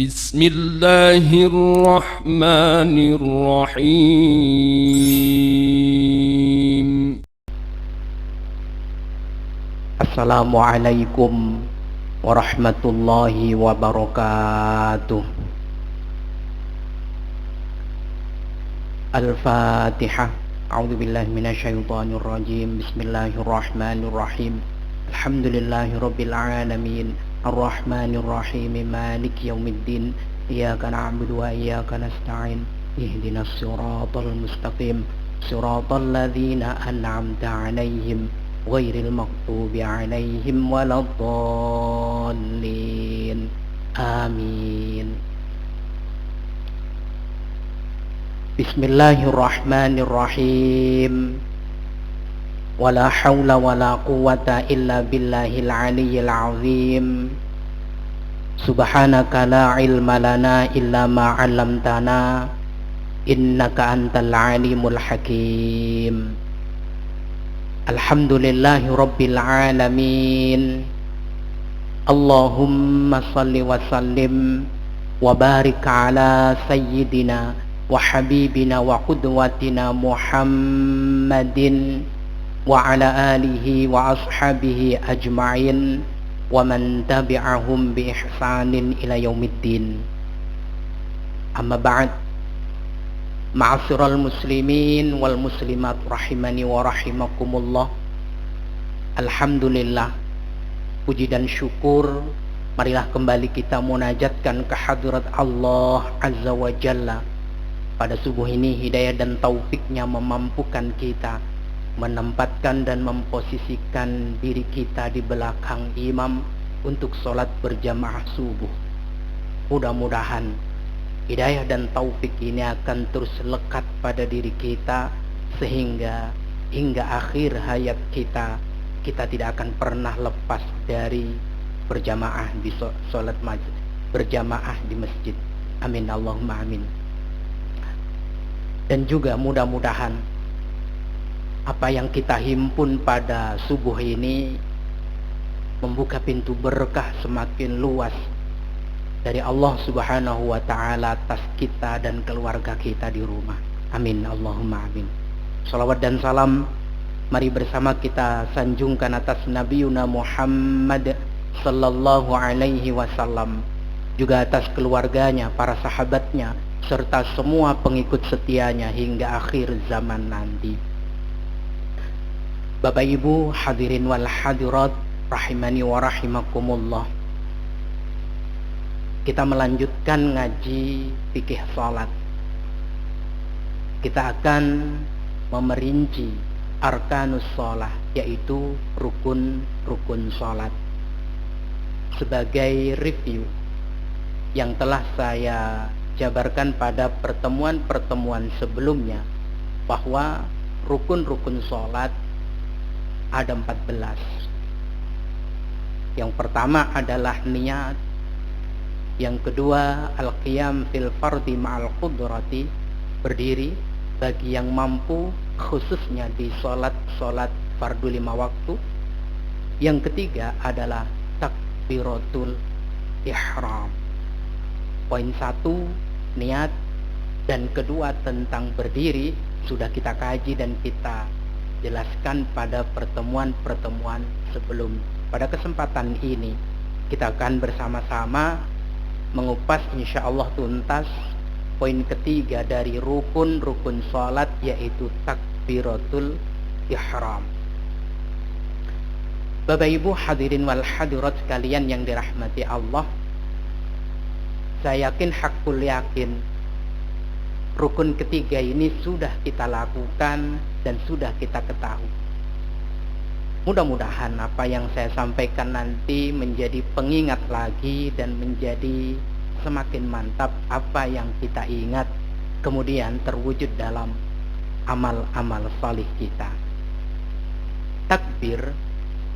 بسم الله الرحمن الرحيم. Assalamualaikum warahmatullahi wabarakatuh. Al-Fatihah. A'udzubillahi minasyaitonir rajim. Bismillahirrahmanirrahim. Alhamdulillahirabbil alamin. Arrahmanir rahim. Maliki yaumiddin. Iyyaka na'budu wa iyyaka nasta'in. Ihdinas siratal mustaqim. Siratal ladzina an'amta 'alaihim ghairil maghdubi 'alaihim waladdallin. Amin. Bismillahirrahmanirrahim. Wala haula wala quwwata illa billahil aliyyil azim. Subhanaka la ilma lana illa ma 'allamtana innaka antal alimul hakim. Alhamdulillahi rabbil alamin. Allahumma salli wa sallim wa barik ala sayyidina wa habibina wa qudwatina Muhammadin wa ala alihi wa ashabihi ajma'in wa man tabi'ahum bi ihsanin ila yaumiddin. Amma ba'd. Ma'asyiral muslimin wal muslimat rahimani wa rahimakumullah. Alhamdulillah, puji dan syukur marilah kembali kita munajatkan ke hadirat Allah Azza wa Jalla. Pada subuh ini hidayah dan taufiknya memampukan kita menempatkan dan memposisikan diri kita di belakang imam untuk sholat berjamaah subuh. Mudah-mudahan hidayah dan taufik ini akan terus lekat pada diri kita sehingga hingga akhir hayat kita tidak akan pernah lepas dari berjamaah di sholat masjid, berjamaah di masjid. Amin Allahumma amin. Dan juga mudah-mudahan apa yang kita himpun pada subuh ini membuka pintu berkah semakin luas dari Allah Subhanahu wa ta'ala atas kita dan keluarga kita di rumah. Amin Allahumma amin. Salawat dan salam mari bersama kita sanjungkan atas Nabiuna Muhammad sallallahu alaihi wasallam, juga atas keluarganya, para sahabatnya, serta semua pengikut setianya hingga akhir zaman nanti. Bapak Ibu hadirin wal hadirat rahimani wa rahimakumullah. Kita melanjutkan ngaji fikih salat. Kita akan memerinci arkanus salat, yaitu rukun-rukun salat. Sebagai review yang telah saya jabarkan pada pertemuan-pertemuan sebelumnya, bahwa rukun-rukun salat ada 14. Yang pertama adalah niat. Yang kedua, al-qiyam fil fardi ma'al qudrati, berdiri bagi yang mampu, khususnya di sholat fardu 5 waktu. Yang ketiga adalah takbiratul ihram. Poin 1, niat, dan kedua tentang berdiri sudah kita kaji dan kita jelaskan pada pertemuan-pertemuan sebelum. Pada kesempatan ini kita akan bersama-sama mengupas insyaallah tuntas poin ketiga dari rukun-rukun salat, yaitu takbiratul ihram. Bapak Ibu hadirin wal hadirat sekalian yang dirahmati Allah, saya yakin hakul yakin rukun ketiga ini sudah kita lakukan dan sudah kita ketahui. Mudah-mudahan apa yang saya sampaikan nanti menjadi pengingat lagi dan menjadi semakin mantap apa yang kita ingat, kemudian terwujud dalam amal-amal salih kita. Takbir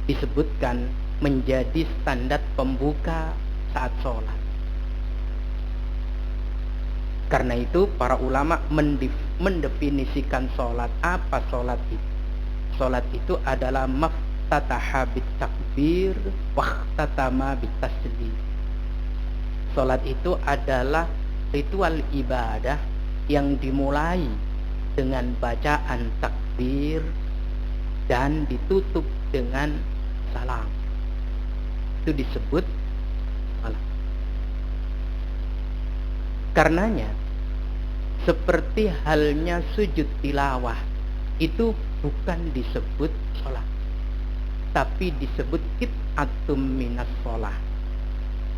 disebutkan menjadi standar pembuka saat sholat. Karena itu para ulama mendefinisikan sholat. Apa sholat itu? Sholat itu adalah maftataha bit takbir wa ikhtatama bit taslim. Salat itu adalah ritual ibadah yang dimulai dengan bacaan takbir dan ditutup dengan salam. Itu disebut salat. Karenanya seperti halnya sujud tilawah itu bukan disebut salat, tapi disebut qit'atum minas shalah,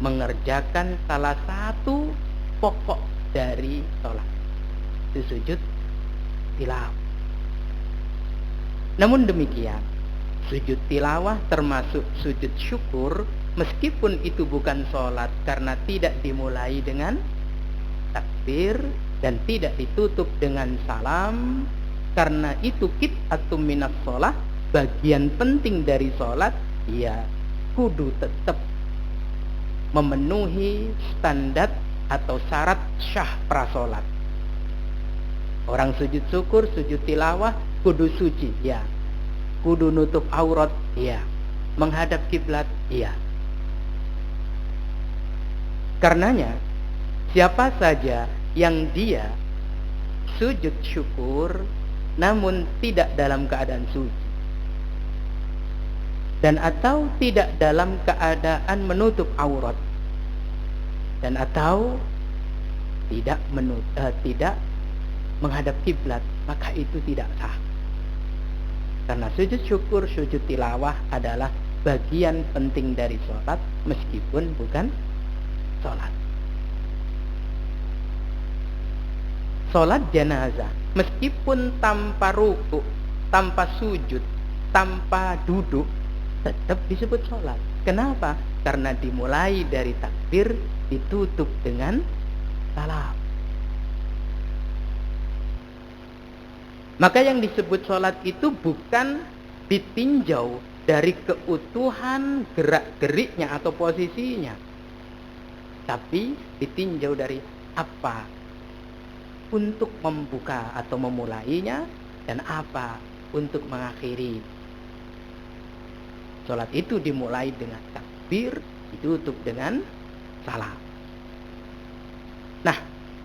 mengerjakan salah satu pokok dari salat, itu sujud tilawah. Namun demikian, sujud tilawah termasuk sujud syukur, meskipun itu bukan salat karena tidak dimulai dengan takbir dan tidak ditutup dengan salam, karena itu qit'atum minas shalah, bagian penting dari salat, ya kudu tetap memenuhi standar atau syarat syah prasolat. Orang sujud syukur, sujud tilawah kudu suci, ya. Kudu nutup aurat, ya. Menghadap kiblat, ya. Karenanya siapa saja yang dia sujud syukur namun tidak dalam keadaan suci dan atau tidak dalam keadaan menutup aurat dan atau tidak menghadap kiblat, maka itu tidak sah. Karena sujud syukur, sujud tilawah adalah bagian penting dari sholat meskipun bukan sholat. Sholat jenazah meskipun tanpa ruku, tanpa sujud, tanpa duduk, tetap disebut sholat. Kenapa? Karena dimulai dari takbir, ditutup dengan salam. Maka yang disebut sholat itu bukan ditinjau dari keutuhan gerak-geriknya atau posisinya, tapi ditinjau dari apa untuk membuka atau memulainya dan apa untuk mengakhiri. Sholat itu dimulai dengan takbir, ditutup dengan salam. Nah,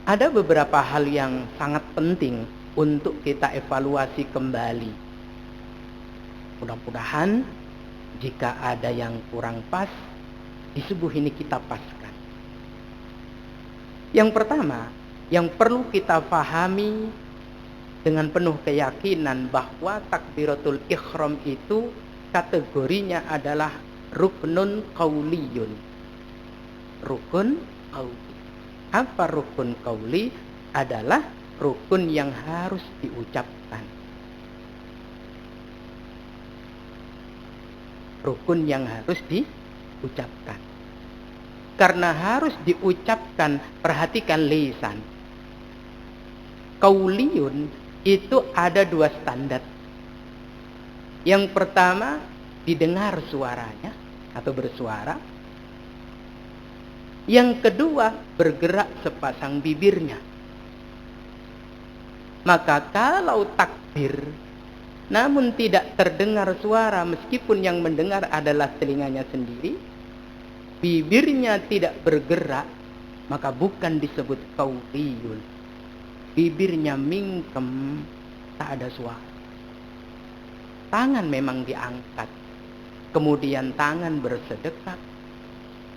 ada beberapa hal yang sangat penting untuk kita evaluasi kembali. Mudah-mudahan jika ada yang kurang pas, di subuh ini kita paskan. Yang pertama, yang perlu kita pahami dengan penuh keyakinan bahwa takbiratul ihram itu kategorinya adalah ruknun qauliyun. Rukun qauli. Apa rukun qauli? Adalah rukun yang harus diucapkan. Rukun yang harus diucapkan. Karena harus diucapkan, perhatikan lisan. Qauliyun itu ada dua standar. Yang pertama, didengar suaranya atau bersuara. Yang kedua, bergerak sepasang bibirnya. Maka kalau takbir namun tidak terdengar suara, meskipun yang mendengar adalah telinganya sendiri, bibirnya tidak bergerak, maka bukan disebut qauliyun. Bibirnya mingkem, tak ada suara. Tangan memang diangkat, kemudian tangan bersedekap,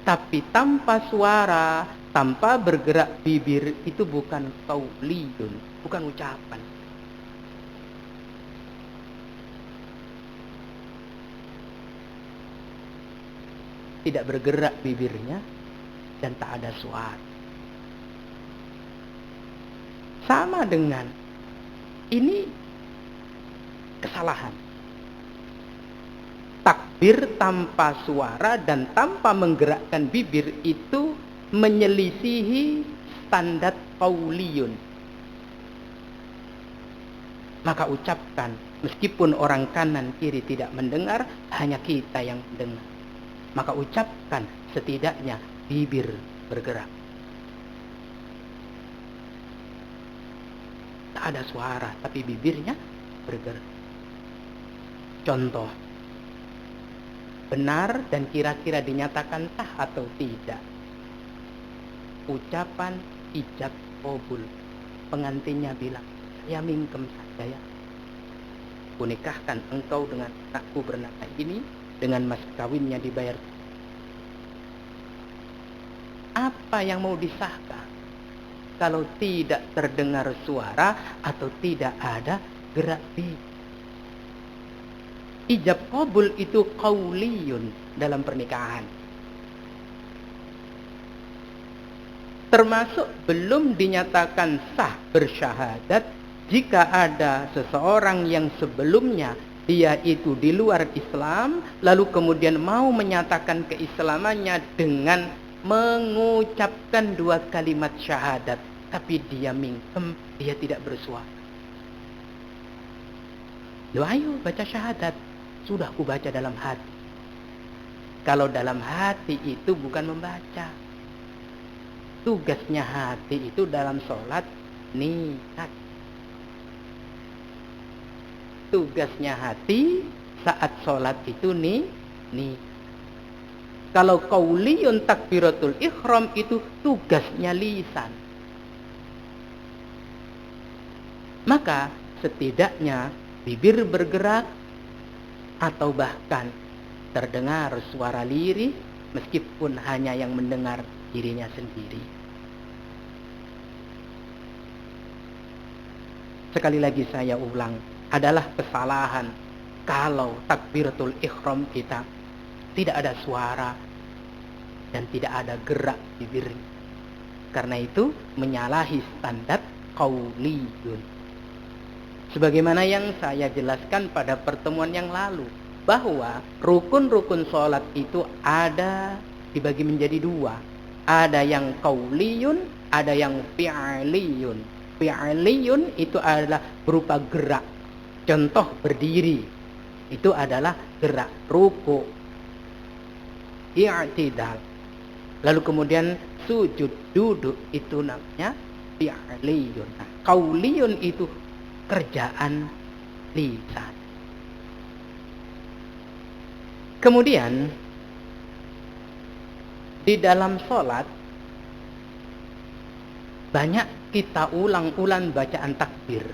tapi tanpa suara, tanpa bergerak bibir, itu bukan qauliyun, bukan ucapan. Tidak bergerak bibirnya dan tak ada suara. Sama dengan ini kesalahan. Takbir tanpa suara dan tanpa menggerakkan bibir itu menyelisihi standar qauliyun. Maka ucapkan, meskipun orang kanan kiri tidak mendengar, hanya kita yang mendengar. Maka ucapkan, setidaknya bibir bergerak. Tak ada suara, tapi bibirnya bergerak. Contoh, benar dan kira-kira dinyatakan sah atau tidak. ucapan ijab qabul. Pengantinnya bilang, saya mingkem saja ya. Kunikahkan engkau dengan anakku bernama ini, dengan mas kawinnya dibayar. Apa yang mau disahkan kalau tidak terdengar suara atau tidak ada gerak bibir? Ijab qabul itu qauliyun dalam pernikahan. Termasuk belum dinyatakan sah bersyahadat jika ada seseorang yang sebelumnya dia itu di luar Islam, lalu kemudian mau menyatakan keislamannya dengan mengucapkan 2 kalimat syahadat, tapi dia mingkem, dia tidak bersuara. Loh, ayo baca syahadat. Sudah ku baca dalam hati. Kalau dalam hati itu bukan membaca. Tugasnya hati itu dalam sholat niat. Tugasnya hati saat sholat itu nih. Kalau qauliyun takbiratul ihram itu tugasnya lisan. Maka setidaknya bibir bergerak atau bahkan terdengar suara lirih meskipun hanya yang mendengar dirinya sendiri. Sekali lagi saya ulang, adalah kesalahan kalau takbiratul ihram kita tidak ada suara dan tidak ada gerak bibirnya. Karena itu menyalahi standar qauliyun. Sebagaimana yang saya jelaskan pada pertemuan yang lalu, bahwa rukun-rukun sholat itu ada dibagi menjadi 2. Ada yang qauliyun, ada yang fi'liyun. Fi'liyun itu adalah berupa gerak. Contoh berdiri, itu adalah gerak ruku, i'tidal. Lalu kemudian sujud, duduk, itu namanya fi'liyun. Nah, qauliyun itu kerjaan lisan. Kemudian di dalam sholat banyak kita ulang-ulang bacaan takbir.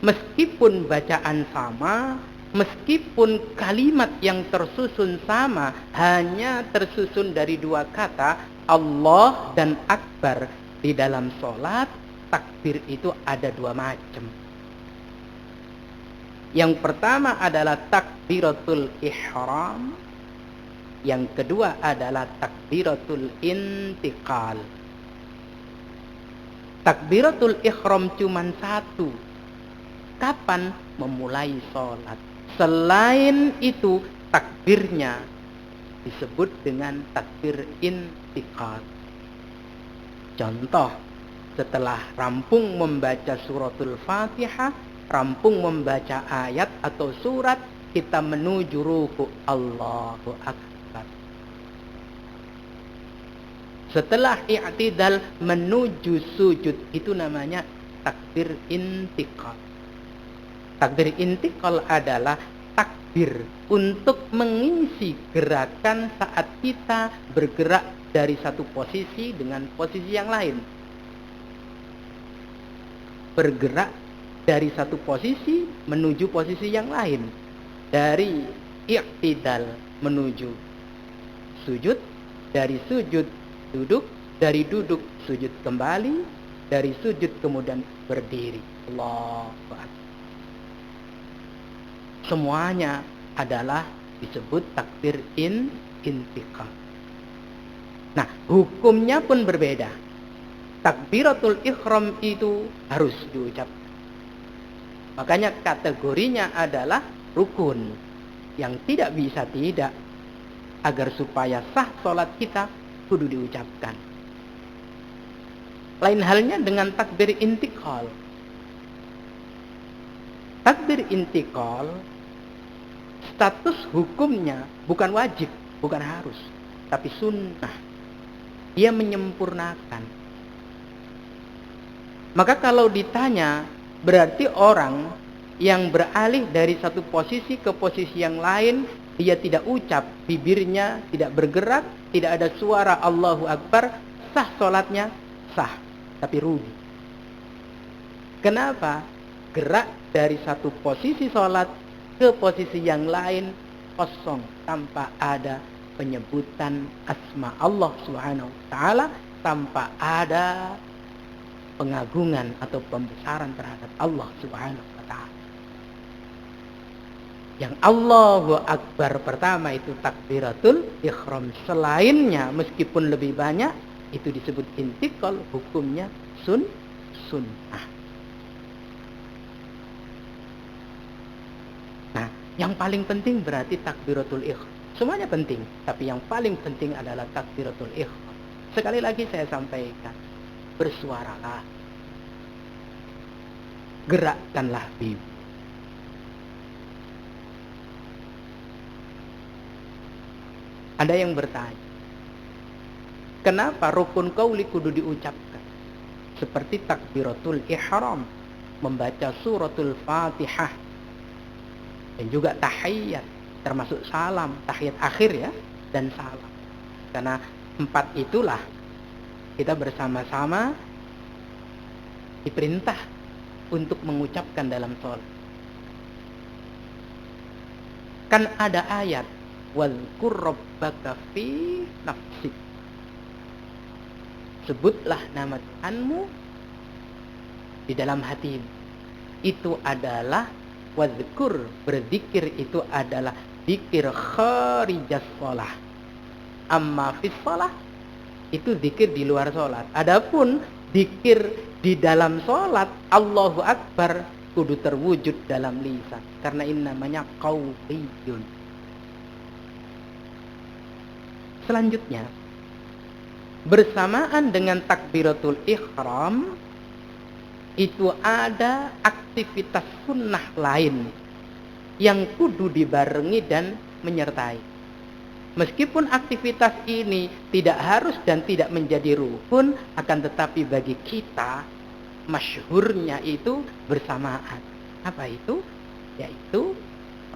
Meskipun bacaan sama, meskipun kalimat yang tersusun sama, hanya tersusun dari 2 kata, Allah dan Akbar. Di dalam sholat takbir itu ada 2 macam. Yang pertama adalah takbiratul ihram. Yang kedua adalah takbiratul intiqal. Takbiratul ihram cuma 1. Kapan memulai sholat. Selain itu takbirnya disebut dengan takbir intiqal. Contoh, setelah rampung membaca suratul Fatihah, rampung membaca ayat atau surat, kita menuju ruku, Allahu Akbar. Setelah i'tidal menuju sujud, itu namanya takbir intiqal. Takbir intiqal adalah takbir untuk mengisi gerakan saat kita bergerak dari satu posisi dengan posisi yang lain. Bergerak dari satu posisi menuju posisi yang lain. Dari i'tidal menuju sujud, dari sujud duduk, dari duduk sujud kembali, dari sujud kemudian berdiri. Allahu Akbar. Semuanya adalah disebut takbir intiqal. Nah, hukumnya pun berbeda. Takbiratul ihram itu harus diucapkan. Makanya kategorinya adalah rukun yang tidak bisa tidak. Agar supaya sah sholat kita kudu diucapkan. Lain halnya dengan takbir intiqal. Takbir intiqal status hukumnya bukan wajib, bukan harus, tapi sunnah. Dia menyempurnakan. Maka kalau ditanya, berarti orang yang beralih dari satu posisi ke posisi yang lain dia tidak ucap, bibirnya tidak bergerak, tidak ada suara Allahu Akbar, sah sholatnya? Sah, tapi rugi. Kenapa? Gerak dari satu posisi sholat ke posisi yang lain kosong, tanpa ada penyebutan asma Allah Subhanahu wa taala, tanpa ada pengagungan atau pembesaran terhadap Allah Subhanahu wa taala. Yang Allahu Akbar pertama itu takbiratul ihram. Selainnya meskipun lebih banyak itu disebut intikal, hukumnya sunnah. Nah, yang paling penting berarti takbiratul ihram. Semuanya penting, tapi yang paling penting adalah takbiratul ihram. Sekali lagi saya sampaikan, bersuaralah, gerakkanlah bibir. Ada yang bertanya, kenapa rukun qauli kudu diucapkan? Seperti takbiratul ihram, membaca suratul Fatihah, dan juga tahiyyat, termasuk salam, tahiyyat akhir ya, dan salam. Karena 4 itulah kita bersama-sama diperintah untuk mengucapkan dalam sholat. Kan ada ayat, wadhkur rabbaka fi nafsik. Sebutlah nama Tuhanmu di dalam hatimu. Itu adalah wadhkur, berzikir itu adalah zikir kharijas shalah. Amma fis shalah itu zikir di luar sholat. Adapun zikir di dalam sholat, Allahu Akbar kudu terwujud dalam lisan. Karena ini namanya qauliyun. Selanjutnya, bersamaan dengan takbiratul ihram itu ada aktivitas sunnah lain yang kudu dibarengi dan menyertai. Meskipun aktivitas ini tidak harus dan tidak menjadi rukun, akan tetapi bagi kita masyhurnya itu bersamaan. Apa itu? Yaitu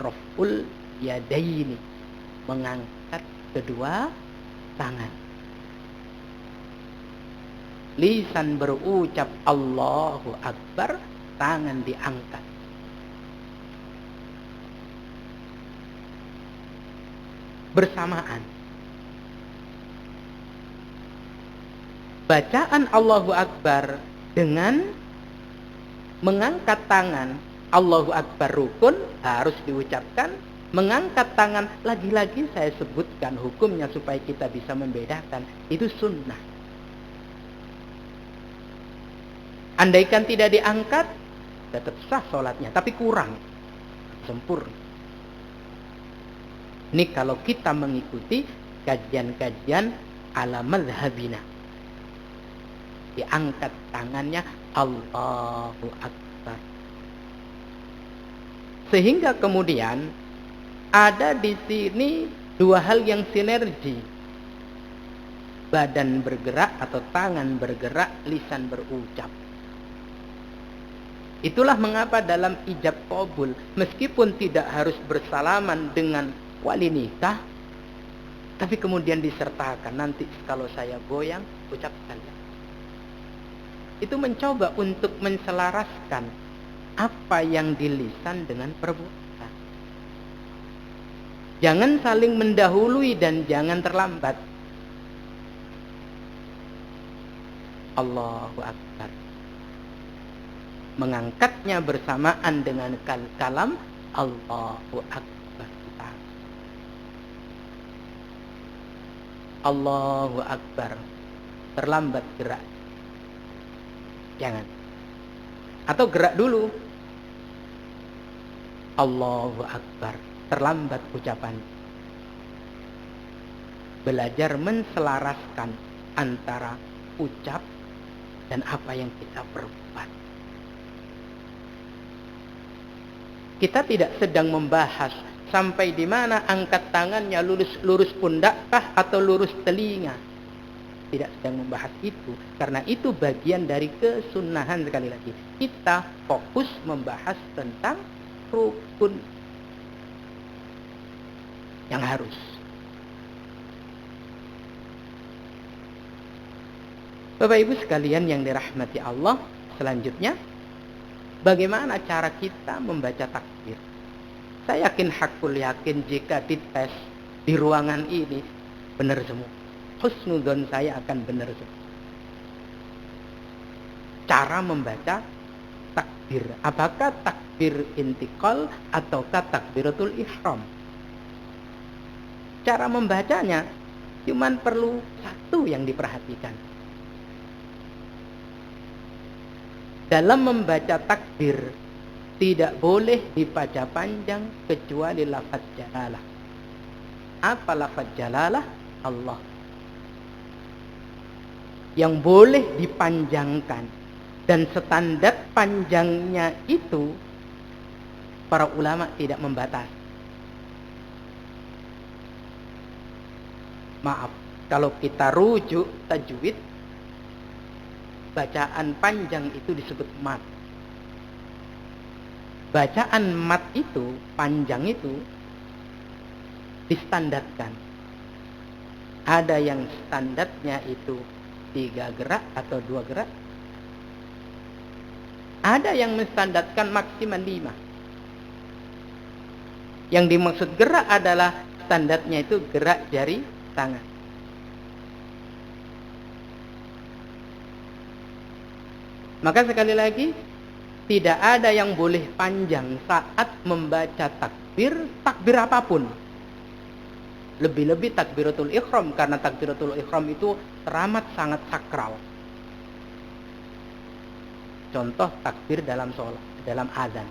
raf'ul yadaini, mengangkat kedua tangan. Lisan berucap Allahu Akbar, tangan diangkat. Bersamaan. Bacaan Allahu Akbar dengan mengangkat tangan, Allahu Akbar rukun, harus diucapkan. Mengangkat tangan, lagi-lagi saya sebutkan hukumnya supaya kita bisa membedakan, itu sunnah. Andaikan tidak diangkat, tetap sah sholatnya, tapi kurang sempurna. Ini kalau kita mengikuti kajian-kajian ala madhabina, diangkat tangannya Allahu Akbar. Sehingga kemudian ada di sini dua hal yang sinergi. Badan bergerak atau tangan bergerak, lisan berucap. Itulah mengapa dalam ijab qabul, meskipun tidak harus bersalaman dengan wali nikah, tapi kemudian disertakan, nanti kalau saya goyang, ucapkan. Itu mencoba untuk menselaraskan apa yang di lisan dengan perbuatan. Jangan saling mendahului dan jangan terlambat. Allahu Akbar. Mengangkatnya bersamaan dengan kalam Allahu Akbar. Allahu Akbar. Terlambat gerak. Jangan. Atau gerak dulu. Allahu Akbar. Terlambat ucapan. Belajar menselaraskan antara ucap dan apa yang kita perbuat. Kita tidak sedang membahas sampai di mana angkat tangannya lurus pundakkah atau lurus telinga. Tidak sedang membahas itu, karena itu bagian dari kesunahan. Sekali lagi, kita fokus membahas tentang rukun. yang harus. Bapak Ibu sekalian yang dirahmati Allah, selanjutnya bagaimana cara kita membaca takbir? Saya hakul yakin jika dites di ruangan ini benar semua. Husnudzon saya akan benar semua. Cara membaca takbir, apakah takbir intiqal ataukah takbiratul ihram? Cara membacanya cuman perlu satu yang diperhatikan. Dalam membaca takbir tidak boleh dibaca panjang kecuali lafaz jalalah. Apa lafaz jalalah? Allah. Yang boleh dipanjangkan dan standar panjangnya itu para ulama tidak membatasi. Maaf, kalau kita rujuk tajwid, bacaan panjang itu disebut mat. Bacaan mat itu, panjang itu distandarkan. Ada yang standarnya itu 3 gerak atau 2 gerak. Ada yang menstandarkan maksimal 5. Yang dimaksud gerak adalah standarnya itu gerak jari tangan. Maka sekali lagi, tidak ada yang boleh panjang saat membaca takbir, takbir apapun. Lebih-lebih takbiratul ihram, karena takbiratul ihram itu teramat sangat sakral. Contoh takbir dalam sholat, dalam azan.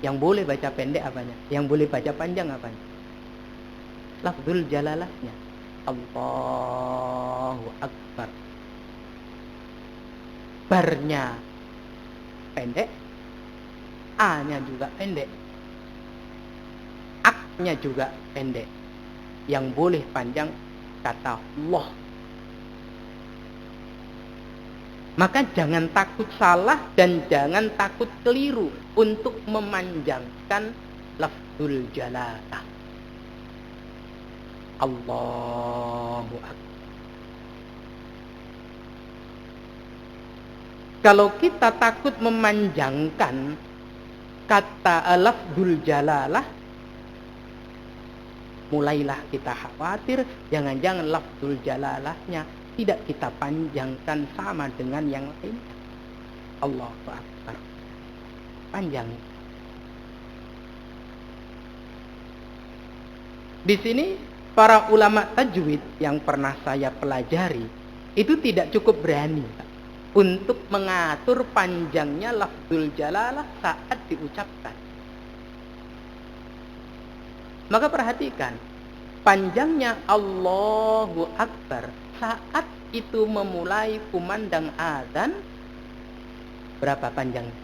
Yang boleh baca pendek apanya? Yang boleh baca panjang apanya? Lafzul jalalahnya. Allahu Akbar. Barnya pendek, A-nya juga pendek, Ak-nya juga pendek. Yang boleh panjang kata Allah. Maka jangan takut salah dan jangan takut keliru untuk memanjangkan lafzul jalalah. Allahu Akbar. Kalau kita takut memanjangkan kata lafzul jalalah, mulailah kita khawatir jangan-jangan lafzul jalalahnya tidak kita panjangkan sama dengan yang lain. Allahu Akbar. Panjang. Di sini para ulama tajwid yang pernah saya pelajari itu tidak cukup berani untuk mengatur panjangnya lafzul jalalah saat diucapkan. Maka perhatikan, panjangnya Allahu Akbar saat itu memulai kumandang azan, berapa panjangnya?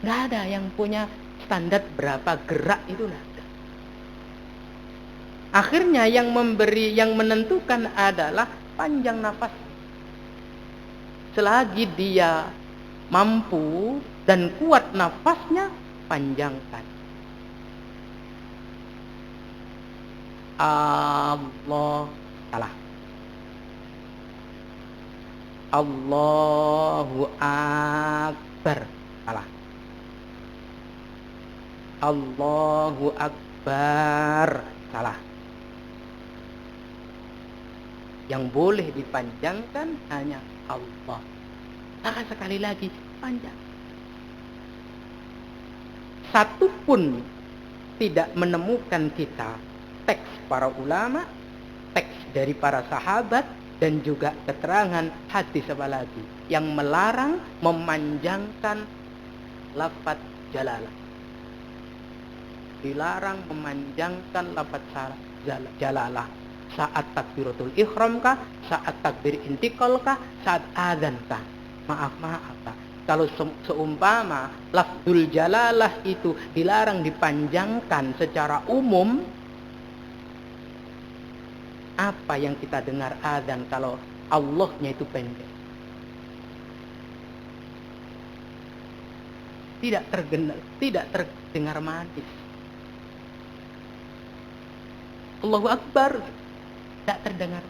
Nggak ada yang punya standar berapa gerak itu, nggak ada. Akhirnya yang menentukan adalah panjang nafas. Selagi dia mampu dan kuat nafasnya, panjangkan. Allah, salah. Allahu Akbar, salah. Allahu Akbar, salah. Yang boleh dipanjangkan hanya Allah. Maka sekali lagi, panjang. Satu pun tidak menemukan kita teks para ulama, teks dari para sahabat, dan juga keterangan hadis apalagi yang melarang memanjangkan lafaz jalalah. Dilarang memanjangkan lafaz jalalah saat takbiratul ihram kah, saat takbir intiqal kah, saat azan kah. Maaf kah? Kalau seumpama lafzul jalalah itu dilarang dipanjangkan secara umum, apa yang kita dengar azan kalau Allahnya itu pendek? Tidak terdengar manis. Allahu Akbar, tidak terdengar.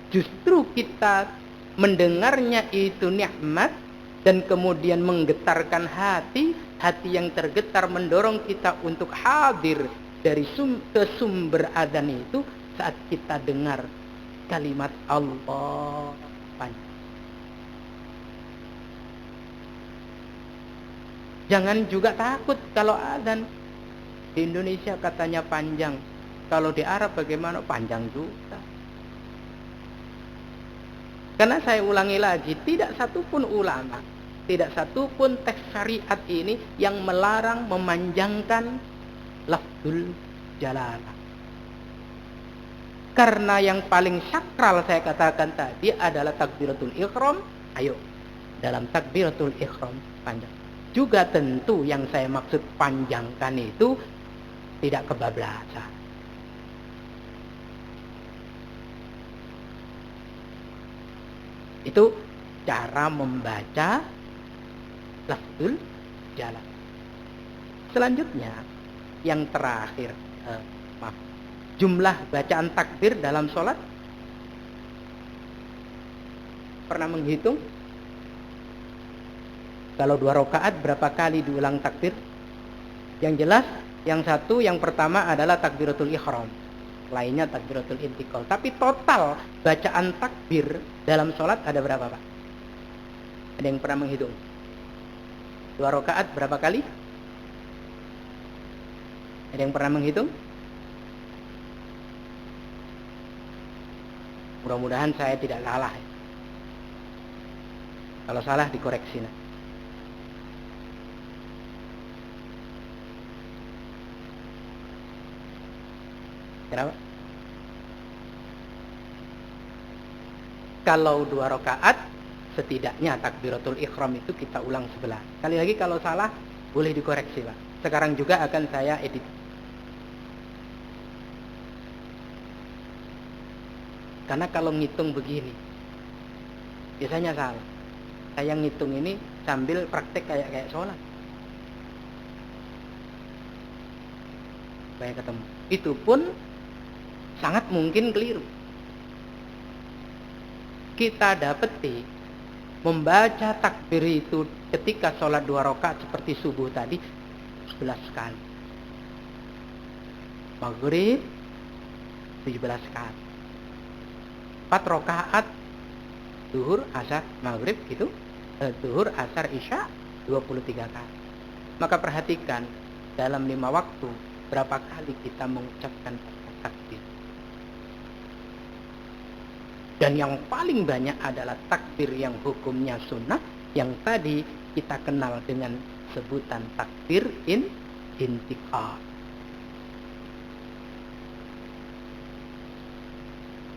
Justru kita mendengarnya itu nikmat dan kemudian menggetarkan hati yang tergetar mendorong kita untuk hadir dari ke sumber adzan itu saat kita dengar kalimat Allah. Jangan juga takut kalau adzan. Di Indonesia katanya panjang. Kalau di Arab bagaimana? Panjang juga. Karena saya ulangi lagi, tidak satupun ulama, tidak satupun teks syariat ini yang melarang memanjangkan lafzul jalalah. Karena yang paling sakral saya katakan tadi adalah takbiratul ihram. Ayo, dalam takbiratul ihram panjang. Juga tentu yang saya maksud panjangkan itu tidak kebablasan. Itu cara membaca lafzul jalalah. Selanjutnya yang terakhir, jumlah bacaan takbir dalam sholat. Pernah menghitung? Kalau 2 rakaat berapa kali diulang takbir? Yang jelas, yang satu, yang pertama adalah takbiratul ihram. Lainnya takbiratul intiqal. Tapi total bacaan takbir dalam sholat ada berapa, Pak? Ada yang pernah menghitung? 2 rakaat berapa kali? Ada yang pernah menghitung? Mudah-mudahan saya tidak salah. Kalau salah dikoreksi. Kenapa? Kalau 2 rakaat, setidaknya takbiratul ihram itu kita ulang 11. Sekali lagi kalau salah, boleh dikoreksi, Pak. Sekarang juga akan saya edit. Karena kalau ngitung begini, biasanya salah. Saya ngitung ini sambil praktek kayak sholat. Saya ketemu. Itu pun sangat mungkin keliru. Kita dapati membaca takbir itu ketika sholat 2 rakaat seperti subuh tadi 11 kali. Maghrib 17 kali. 4 rakaat zuhur, asar, maghrib gitu. Zuhur, asar, isya 23 kali. Maka perhatikan dalam 5 waktu berapa kali kita mengucapkan takbir. Dan yang paling banyak adalah takbir yang hukumnya sunnah, yang tadi kita kenal dengan sebutan takbir intiqal.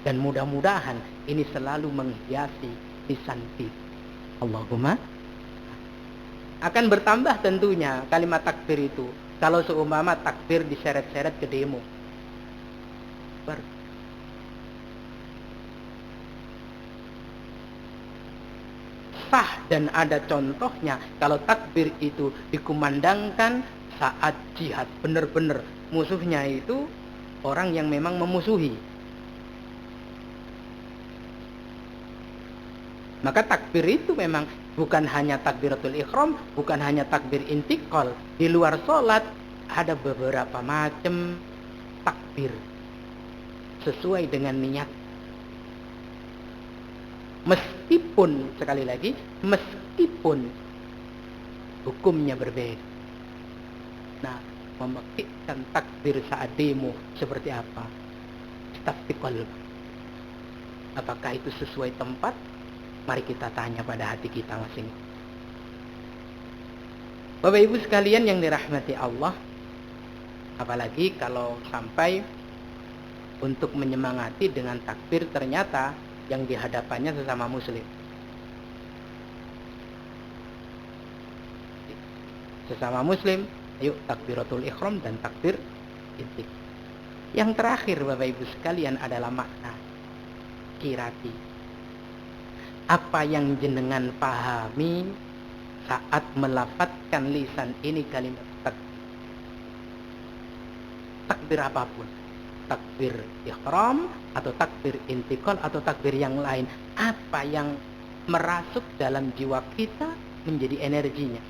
Dan mudah-mudahan ini selalu menghiasi lisan kita. Allahumma. Akan bertambah tentunya kalimat takbir itu kalau seumpama takbir diseret-seret ke demo. Sah dan ada contohnya kalau takbir itu dikumandangkan saat jihad, benar-benar musuhnya itu orang yang memang memusuhi. Maka takbir itu memang bukan hanya takbiratul ihram, bukan hanya takbir intiqal. Di luar sholat ada beberapa macam takbir sesuai dengan niat. Meskipun, sekali lagi, meskipun hukumnya berbeda. Nah, memetikkan takbir saat demo seperti apa? Istaftiqal. Apakah itu sesuai tempat? Mari kita tanya pada hati kita masing-masing. Bapak Ibu sekalian yang dirahmati Allah, apalagi kalau sampai untuk menyemangati dengan takbir ternyata yang dihadapannya sesama muslim. Sesama muslim, ayo takbiratul ihram dan takbir intiqal. Yang terakhir Bapak Ibu sekalian adalah makna kirati. Apa yang jenengan pahami saat melafadzkan lisan ini kalimat takbir. Takbir apapun. takbir ihram atau takbir intikal atau takbir yang lain. Apa yang merasuk dalam jiwa kita menjadi energinya.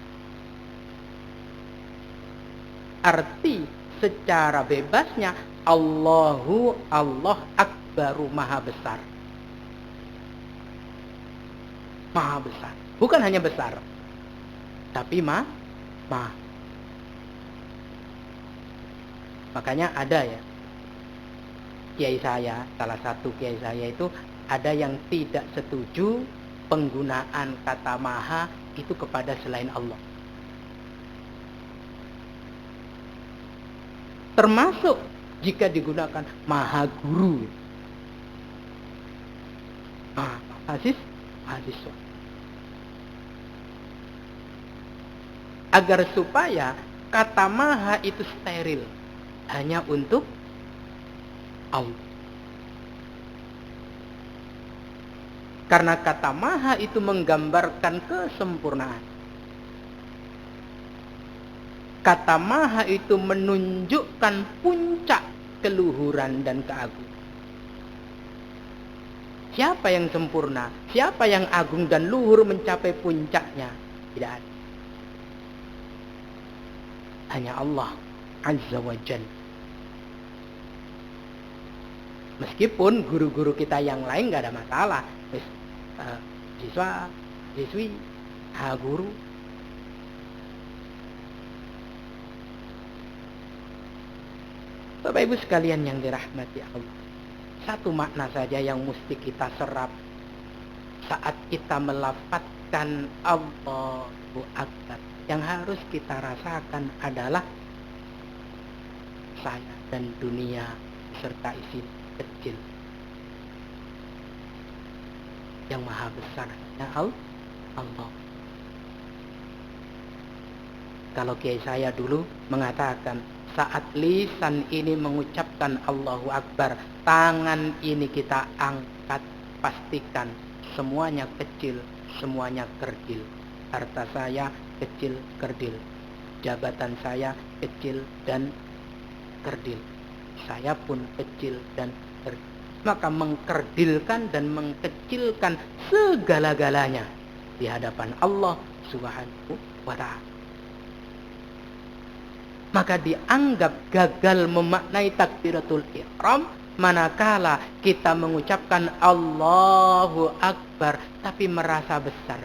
Arti secara bebasnya Allah Akbaru, Maha Besar. Maha besar. Bukan hanya besar, tapi maha. Makanya ada ya, kiai saya, salah satu kiai saya itu ada yang tidak setuju penggunaan kata maha itu kepada selain Allah. Termasuk jika digunakan maha guru, mahasiswa. Agar supaya kata maha itu steril, hanya untuk Allah. Karena kata maha itu menggambarkan kesempurnaan. Kata maha itu menunjukkan puncak keluhuran dan keagungan. Siapa yang sempurna? Siapa yang agung dan luhur mencapai puncaknya? Tidak ada. Hanya Allah Azza wa Jalla. Meskipun guru-guru kita yang lain nggak ada masalah. Siswa, siswi, guru. Bapak Ibu sekalian yang dirahmati Allah. Satu makna saja yang mesti kita serap saat kita melafadzkan Allahu Akbar. Yang harus kita rasakan adalah saya dan dunia serta isi kecil. Yang maha besar hanya Allah. Kalau kiai saya dulu mengatakan, saat lisan ini mengucapkan Allahu Akbar, tangan ini kita angkat, pastikan semuanya kecil, semuanya kerdil. Harta saya kecil, kerdil. Jabatan saya kecil dan kerdil. Saya pun kecil dan kerdil. Maka mengkerdilkan dan mengkecilkan segala-galanya di hadapan Allah Subhanahu wa ta'ala. Maka dianggap gagal memaknai takbiratul ihram manakala kita mengucapkan Allahu Akbar tapi merasa besar.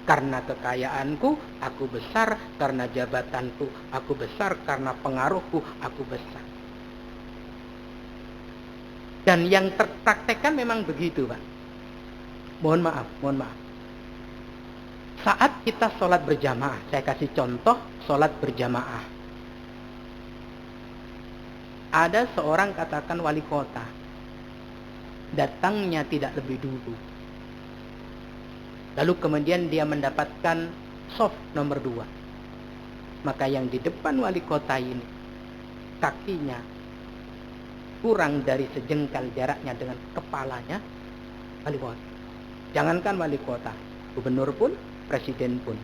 Karena kekayaanku, aku besar. Karena jabatanku, aku besar. Karena pengaruhku, aku besar. Dan yang terpraktekkan memang begitu, Pak. Mohon maaf. Saat kita sholat berjamaah, saya kasih contoh sholat berjamaah. Ada seorang katakan wali kota, datangnya tidak lebih dulu. Lalu kemudian dia mendapatkan soft nomor 2. Maka yang di depan wali kota ini, kakinya kurang dari sejengkal jaraknya dengan kepalanya wali kota. Jangankan wali kota, gubernur pun, presiden pun.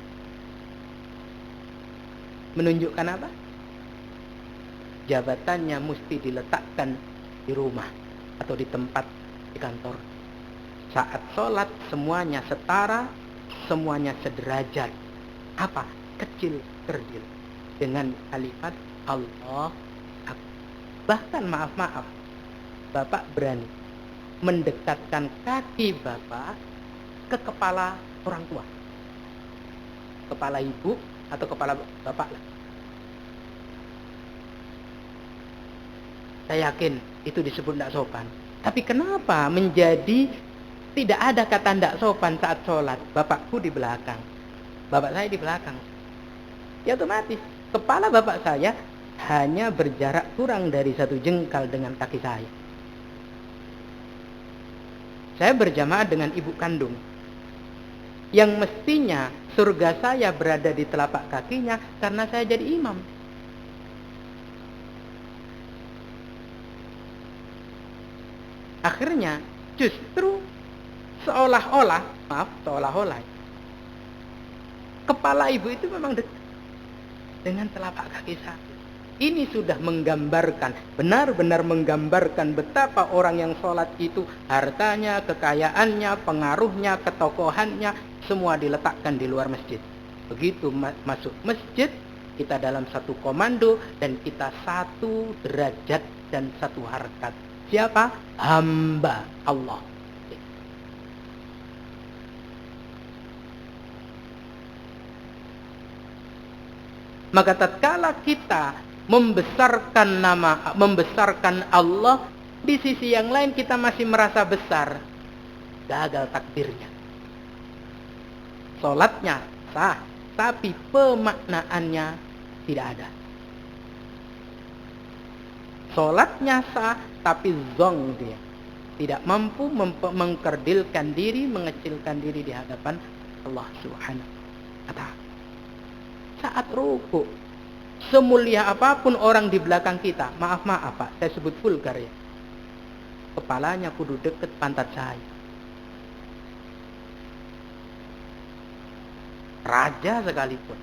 Menunjukkan apa? Jabatannya mesti diletakkan di rumah atau di tempat di kantor. Saat sholat semuanya setara, semuanya sederajat. Apa? Kecil kerdil. Dengan kalimat Allah Akbar. Bahkan maaf, Bapak berani mendekatkan kaki Bapak ke kepala orang tua. Kepala ibu atau kepala Bapak. Saya yakin itu disebut tidak sopan. Tapi kenapa menjadi tidak ada kata tidak sopan saat sholat? Bapakku di belakang, bapak saya di belakang. Ya otomatis kepala bapak saya hanya berjarak kurang dari 1 jengkal dengan kaki saya. Saya berjamaah dengan ibu kandung, yang mestinya surga saya berada di telapak kakinya karena saya jadi imam. Akhirnya justru seolah-olah kepala ibu itu memang dekat. dengan telapak kaki saya. Ini sudah menggambarkan, benar-benar menggambarkan betapa orang yang sholat itu hartanya, kekayaannya, pengaruhnya, ketokohannya semua diletakkan di luar masjid. Begitu masuk masjid, kita dalam satu komando dan kita satu derajat dan satu harkat. Siapa? Hamba Allah. Maka tatkala kita membesarkan Allah, di sisi yang lain kita masih merasa besar, gagal takdirnya. Salatnya sah, tapi pemaknaannya tidak ada. Salatnya sah, tapi zong dia. Tidak mampu mengkerdilkan diri, mengecilkan diri di hadapan Allah Subhanahu wa ta'ala. Saat rukuk, semulia apapun orang di belakang kita, maaf Pak, saya sebut vulgar ya, kepalanya kudu deket pantat saya. Raja sekalipun,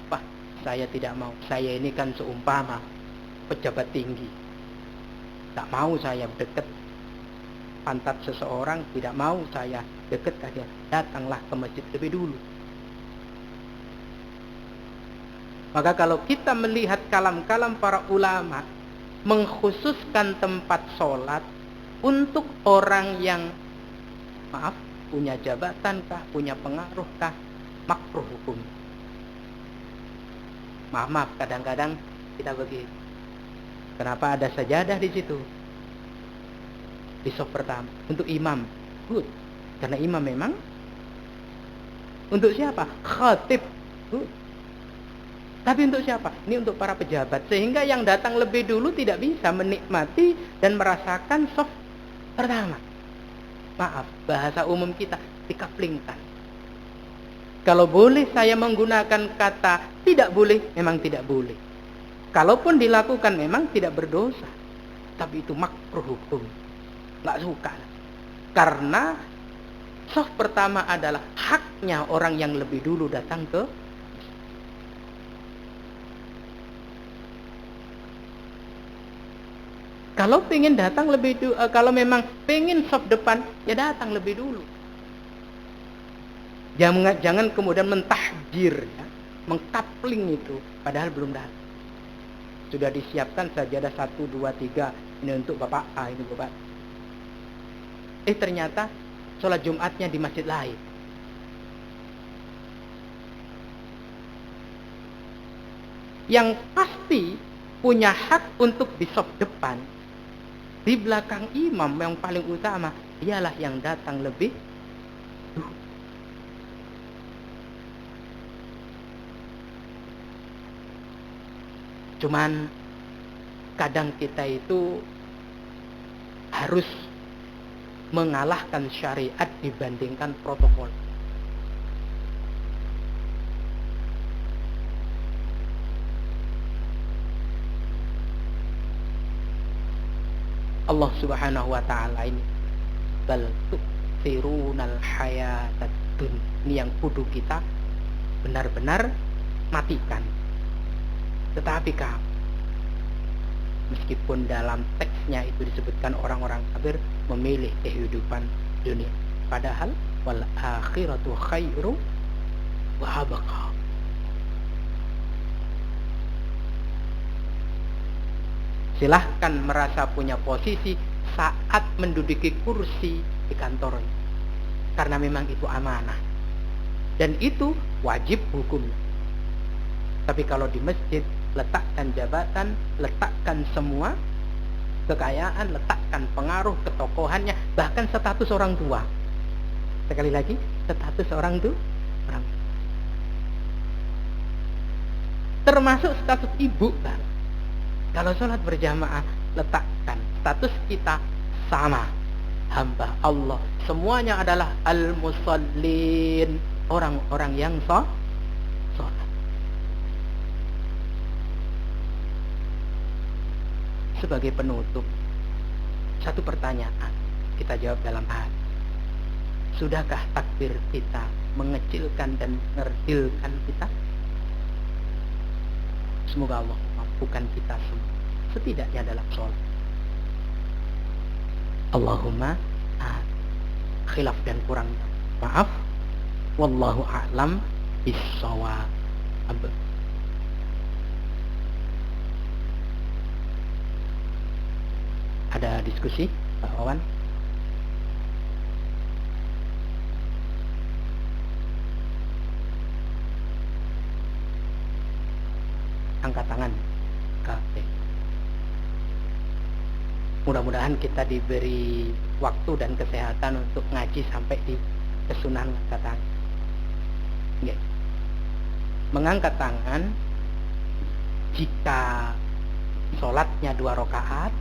Pak, saya tidak mau. Saya ini kan seumpama pejabat tinggi, tak mau saya deket pantat seseorang, tidak mau saya deket saja. Datanglah ke masjid lebih dulu. Maka kalau kita melihat kalam-kalam para ulama mengkhususkan tempat sholat untuk orang yang punya jabatan kah, punya pengaruh kah, makruh hukum. Maaf, kadang-kadang kita begitu. Kenapa ada sajadah di situ? Di saf pertama untuk imam, good. Karena imam memang untuk siapa? Khatib, good. Tapi untuk siapa? Ini untuk para pejabat. Sehingga yang datang lebih dulu tidak bisa menikmati dan merasakan saf pertama. Maaf, bahasa umum kita dikaplingkan. Kalau boleh saya menggunakan kata tidak boleh, memang tidak boleh. Kalaupun dilakukan memang tidak berdosa. Tapi itu makruh hukum. Nggak suka. Karena saf pertama adalah haknya orang yang lebih dulu datang ke. Kalau pengen datang lebih dulu, kalau memang pengen saf depan, ya datang lebih dulu. Jangan kemudian mentahjir, ya, mengkapling itu, padahal belum datang. Sudah disiapkan sajadah 1, 2, 3, ini untuk Bapak A, ini Bapak. Ternyata sholat Jumatnya di masjid lain. Yang pasti punya hak untuk di saf depan, di belakang imam yang paling utama, dialah yang datang lebih dulu. Cuman kadang kita itu harus mengalahkan syariat dibandingkan protokol. Allah Subhanahu wa ta'ala ini bal tu'thirunal hayatad dunya. Ini yang kudu kita benar-benar matikan. Tetapi kamu, meskipun dalam teksnya itu disebutkan orang-orang kafir memilih kehidupan dunia, padahal wal akhiratu khairu wa abqa. Silahkan merasa punya posisi saat menduduki kursi di kantornya. Karena memang itu amanah. Dan itu wajib hukumnya. Tapi kalau di masjid, letakkan jabatan, letakkan semua kekayaan, letakkan pengaruh, ketokohannya, bahkan status orang tua. Sekali lagi, status orang tua. Termasuk status ibu, kan? Kalau sholat berjamaah, letakkan status kita sama, hamba Allah. Semuanya adalah al-musallin, orang-orang yang sholat. Sebagai penutup, satu pertanyaan kita jawab dalam hati. Sudahkah takbir kita mengecilkan dan mengerdilkan kita? Semoga Allah mampukan kita semua, setidaknya dalam sholat. Allahumma khilaf dan kurang maaf. Wallahu a'lam bissawab. Ada diskusi, Pak Wawan? Angkat tangan. Oke. Mudah-mudahan kita diberi waktu dan kesehatan untuk ngaji sampai di kesunahan angkat tangan. Okay. Mengangkat tangan jika sholatnya 2 rakaat.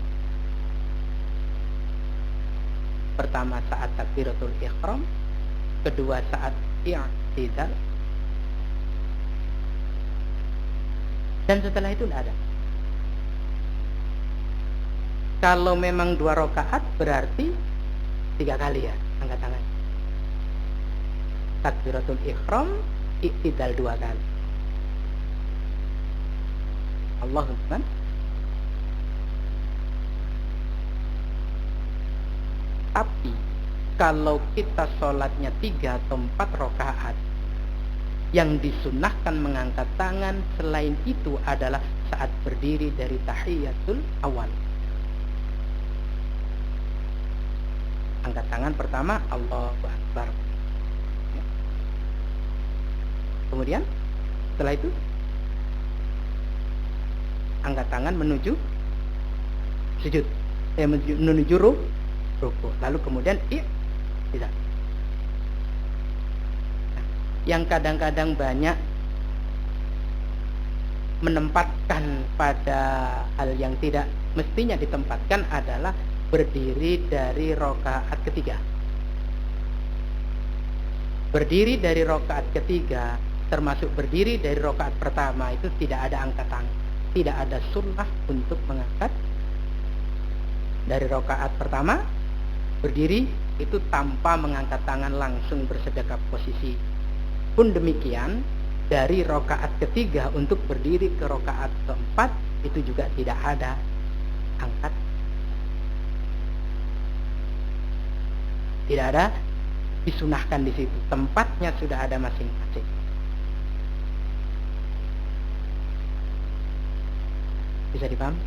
Pertama saat takbiratul ihram, kedua saat i'tidal, dan setelah itu tidak ada. Kalau memang 2 rakaat berarti 3 kali ya angkat tangan. Takbiratul ihram, i'tidal 2 kali. Allahu Akbar. Tapi kalau kita sholatnya 3 atau 4 rakaat, yang disunahkan mengangkat tangan selain itu adalah saat berdiri dari tahiyatul awal. Angkat tangan pertama, Allahu Akbar. Kemudian setelah itu angkat tangan menuju sujud, menuju ruku. Lalu kemudian tidak. Yang kadang-kadang banyak menempatkan pada hal yang tidak mestinya ditempatkan adalah berdiri dari rakaat ketiga. Berdiri dari rakaat ketiga, termasuk berdiri dari rakaat pertama, itu tidak ada angkat tangan. Tidak ada sunnah untuk mengangkat dari rakaat pertama. Berdiri itu tanpa mengangkat tangan, langsung bersedekap posisi. Pun demikian dari rakaat ketiga untuk berdiri ke rakaat keempat itu juga tidak ada angkat. Tidak ada disunahkan di situ. Tempatnya sudah ada masing-masing. Bisa dipahami?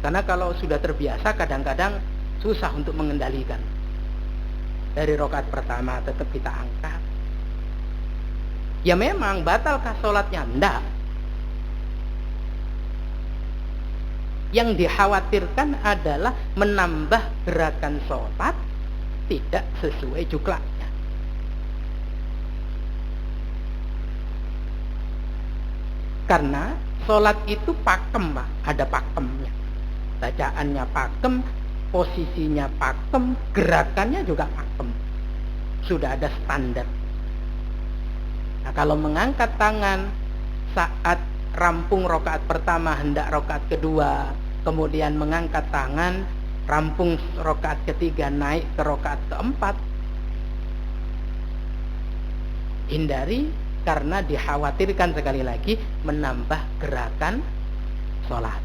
Karena kalau sudah terbiasa kadang-kadang susah untuk mengendalikan. Dari rakaat pertama tetap kita angkat. Ya memang batalkah sholatnya? Enggak. Yang dikhawatirkan adalah menambah gerakan sholat tidak sesuai juklaknya. Karena sholat itu pakem, Pak. Ada pakemnya. Bacaannya pakem, posisinya pakem, gerakannya juga pakem. Sudah ada standar. Nah, kalau mengangkat tangan saat rampung rakaat pertama hendak rakaat kedua, kemudian mengangkat tangan rampung rakaat ketiga naik ke rakaat keempat, hindari, karena dikhawatirkan sekali lagi menambah gerakan sholat.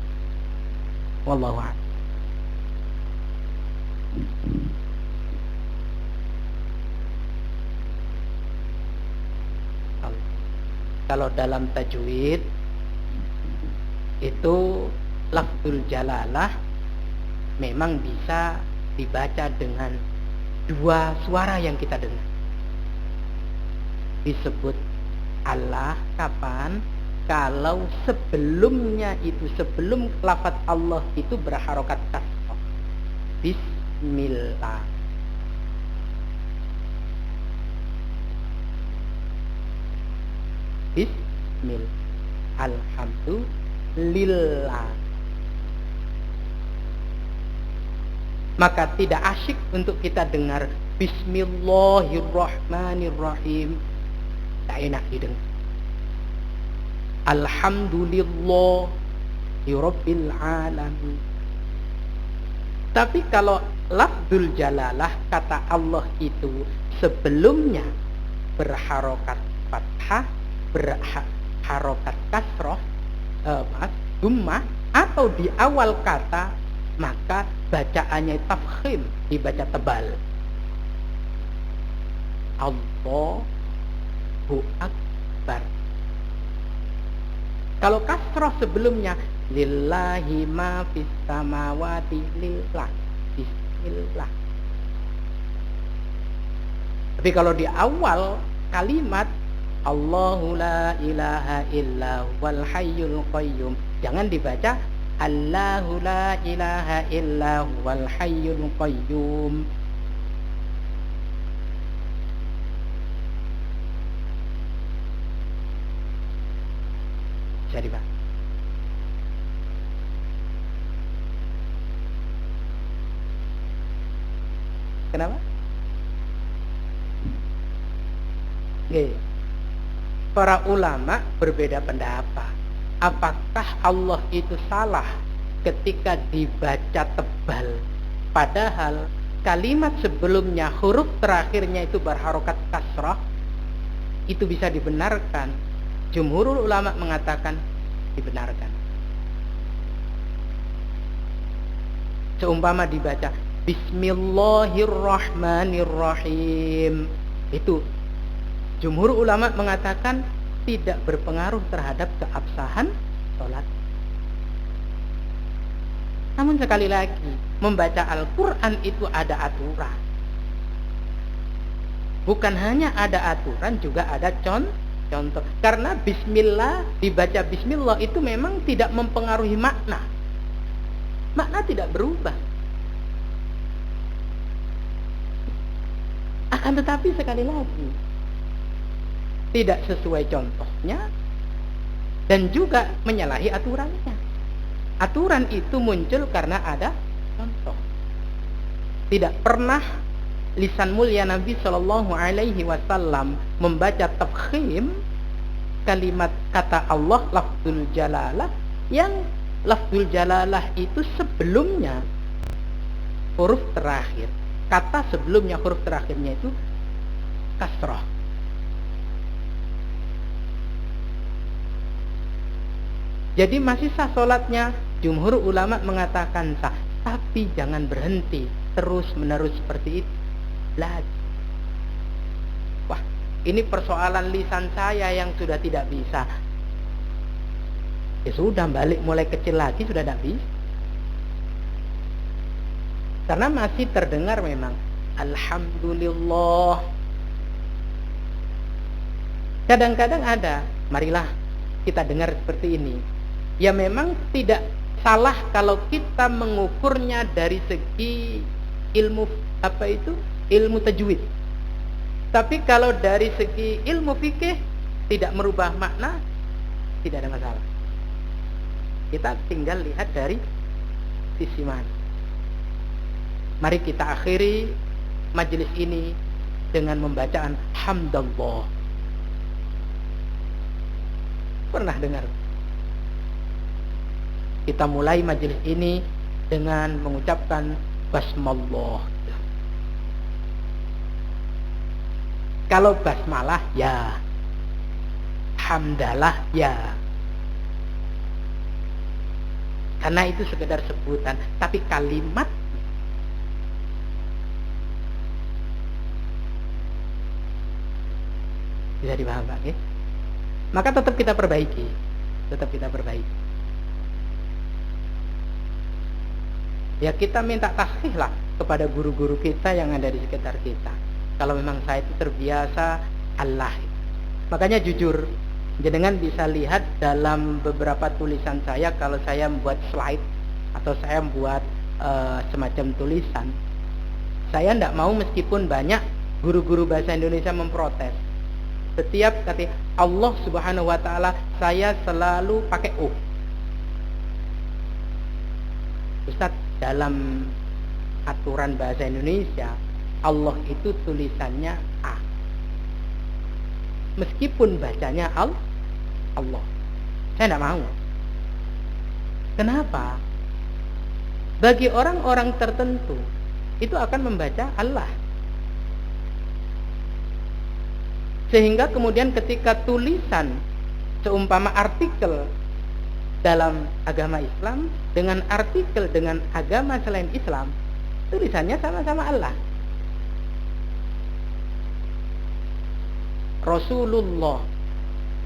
Wallahu a'lam. Kalau dalam tajwid itu lafzul jalalah memang bisa dibaca dengan 2 suara yang kita dengar. Disebut Allah kapan? Kalau sebelumnya itu, sebelum lafaz Allah itu berharokat kasrah. Bismillah. Bismillah. Alhamdulillah. Maka tidak asyik untuk kita dengar Bismillahirrahmanirrahim. Tak enak didengar. Alhamdulillah Rabbil alamin. Tapi kalau lafzul jalalah, kata Allah itu sebelumnya berharokat fathah, berharokat kasroh, dhammah, atau di awal kata, maka bacaannya tafkhim, dibaca tebal. Allahu Akbar. Kalau kasroh sebelumnya, lillahi ma fis samawati lillah, bismillah. Tapi kalau di awal kalimat, Allahu la ilaha illa huwal hayyul qayyum, jangan dibaca Allahu la ilaha illa huwal hayyul qayyum. Jadi Pak, kenapa? Para ulama berbeda pendapat. Apakah Allah itu salah ketika dibaca tebal, padahal kalimat sebelumnya huruf terakhirnya itu berharokat kasrah? Itu bisa dibenarkan. Jumhurul ulama mengatakan dibenarkan. Seumpama dibaca Bismillahirrahmanirrahim, itu jumhur ulama mengatakan tidak berpengaruh terhadap keabsahan sholat. Namun sekali lagi, membaca Al-Quran itu ada aturan. Bukan hanya ada aturan, juga ada contoh. Karena bismillah, dibaca bismillah itu memang tidak mempengaruhi makna. Makna tidak berubah. Akan tetapi sekali lagi, tidak sesuai contohnya dan juga menyalahi aturannya. Aturan itu muncul karena ada contoh. Tidak pernah lisan mulia Nabi Shallallahu Alaihi Wasallam membaca tafkhim kalimat kata Allah lafzul jalalah, yang lafzul jalalah itu sebelumnya huruf terakhir, kata sebelumnya huruf terakhirnya itu kasrah. Jadi masih sah sholatnya. Jumhur ulama mengatakan sah, tapi jangan berhenti terus menerus seperti itu. Wah, ini persoalan lisan saya yang sudah tidak bisa. Ya sudah, balik mulai kecil lagi, sudah tidak bisa. Karena masih terdengar memang Alhamdulillah. Kadang-kadang ada, marilah kita dengar seperti ini. Ya memang tidak salah kalau kita mengukurnya dari segi ilmu ilmu tajwid. Tapi kalau dari segi ilmu fikih tidak merubah makna, tidak ada masalah. Kita tinggal lihat dari sisi mana. Mari kita akhiri majelis ini dengan membacaan hamdallah. Pernah dengar? Kita mulai majelis ini dengan mengucapkan basmallah. Kalau basmalah ya, hamdalah ya, karena itu sekedar sebutan. Tapi kalimat bisa dipahami, ya? Maka tetap kita perbaiki, Ya kita minta tasbih lah kepada guru-guru kita yang ada di sekitar kita. Kalau memang saya itu terbiasa Allah. Makanya jujur, jenengan bisa lihat dalam beberapa tulisan saya, kalau saya membuat slide atau saya membuat semacam tulisan, saya tidak mau meskipun banyak guru-guru bahasa Indonesia memprotes. Setiap kata Allah Subhanahu wa Ta'ala, saya selalu pakai U. Ustaz, dalam aturan bahasa Indonesia, Allah itu tulisannya A, meskipun bacanya Allah. Saya tidak mau. Kenapa? Bagi orang-orang tertentu itu akan membaca Allah. Sehingga kemudian ketika tulisan seumpama artikel dalam agama Islam dengan artikel dengan agama selain Islam, tulisannya sama-sama Allah. Rasulullah,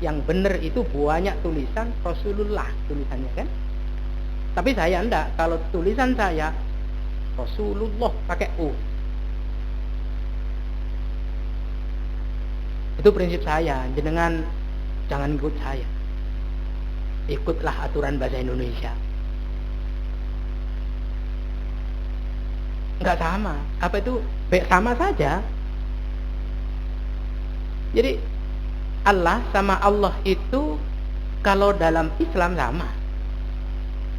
yang benar itu banyak tulisan Rasulullah tulisannya kan. Tapi saya enggak, kalau tulisan saya Rasulullah pakai U. Itu prinsip saya, jenengan jangan ikut saya. Ikutlah aturan bahasa Indonesia. Enggak sama. Apa itu? Sama saja. Jadi Allah sama Allah itu kalau dalam Islam sama.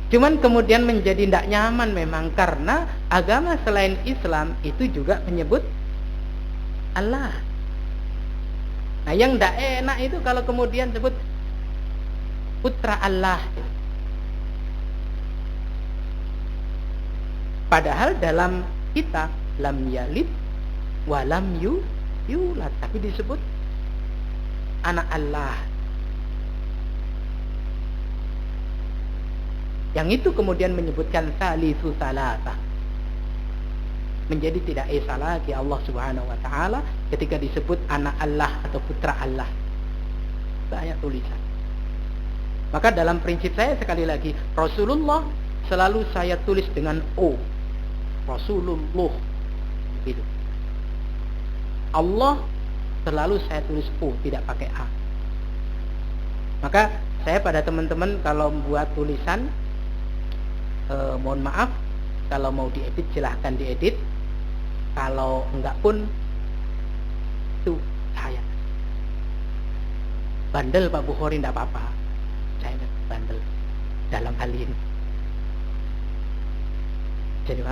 Cuman kemudian menjadi tidak nyaman memang karena agama selain Islam itu juga menyebut Allah. Nah, yang tidak enak itu kalau kemudian sebut putra Allah. Padahal dalam kita lam yalid wa lam yulad, tapi disebut anak Allah. Yang itu kemudian menyebutkan salisu salasa. Menjadi tidak esa lagi Allah Subhanahu wa taala ketika disebut anak Allah atau putra Allah. Banyak tulisan. Maka dalam prinsip saya sekali lagi, Rasulullah selalu saya tulis dengan O. Rasulullah. Gitu. Allah selalu saya tulis O, tidak pakai A. Maka saya pada teman-teman kalau membuat tulisan, mohon maaf, kalau mau diedit silahkan diedit. Kalau enggak pun itu saya. Bandel Pak Bukhari enggak apa-apa. Saya bandel dalam hal ini. Jadi